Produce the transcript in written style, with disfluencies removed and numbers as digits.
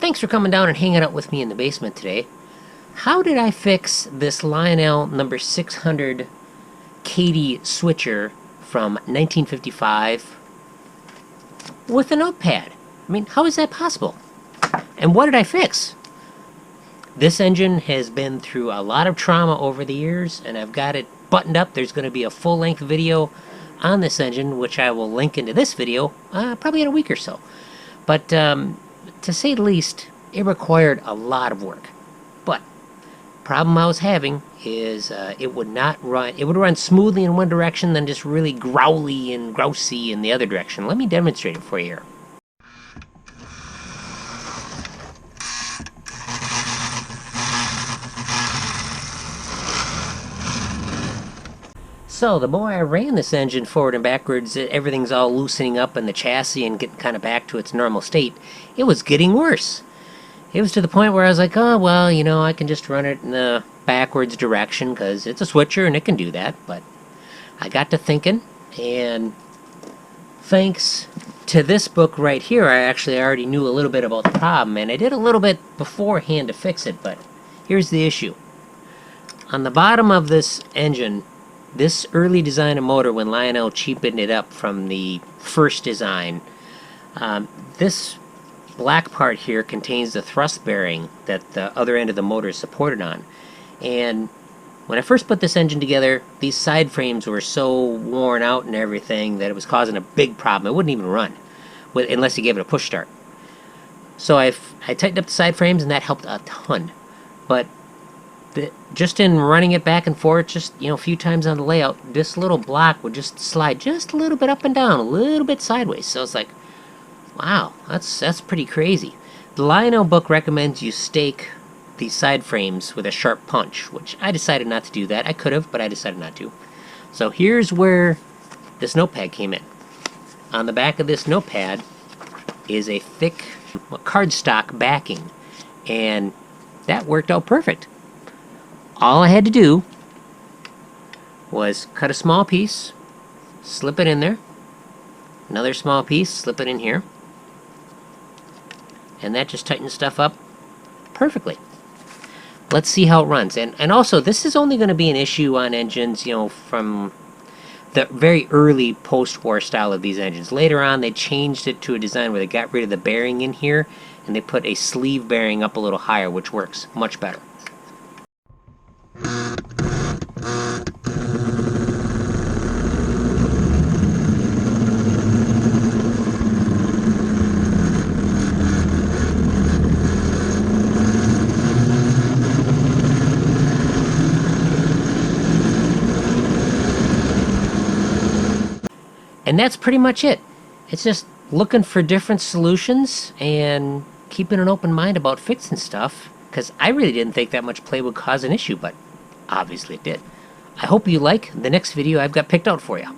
Thanks for coming down and hanging out with me in the basement today. How did I fix this Lionel number 600 Katie switcher from 1955 with a notepad? I mean, how is that possible? And what did I fix? This engine has been through a lot of trauma over the years, and I've got it buttoned up. There's going to be a full-length video on this engine, which I will link into this video probably in a week or so. But to say the least, it required a lot of work. But problem I was having is it would not run. It would run smoothly in one direction, then just really growly and grousey in the other direction. Let me demonstrate it for you here. So the more I ran this engine forward and backwards, everything's all loosening up in the chassis and getting kind of back to its normal state. It was getting worse. It was to the point where I was like, oh, well, you know, I can just run it in the backwards direction because it's a switcher and it can do that. But I got to thinking, and thanks to this book right here, I actually already knew a little bit about the problem, and I did a little bit beforehand to fix it. But here's the issue. On the bottom of this engine, this early design of motor, when Lionel cheapened it up from the first design, this black part here contains the thrust bearing that the other end of the motor is supported on. And when I first put this engine together, these side frames were so worn out and everything that it was causing a big problem. It wouldn't even run unless you gave it a push start. So I tightened up the side frames, and that helped a ton. But just in running it back and forth, just a few times on the layout, this little block would just slide just a little bit up and down, a little bit sideways. So it's like, wow, that's pretty crazy. The Lionel book recommends you stake these side frames with a sharp punch, which I decided not to do that. I could have, but I decided not to. So here's where this notepad came in. On the back of this notepad is a thick cardstock backing, and that worked out perfect. All I had to do was cut a small piece, slip it in there, another small piece, slip it in here, and that just tightens stuff up perfectly. Let's see how it runs. And also, this is only going to be an issue on engines, from the very early post-war style of these engines. Later on, they changed it to a design where they got rid of the bearing in here, and they put a sleeve bearing up a little higher, which works much better. And that's pretty much it. It's just looking for different solutions and keeping an open mind about fixing stuff, because I really didn't think that much play would cause an issue, but obviously it did. I hope you like the next video I've got picked out for you.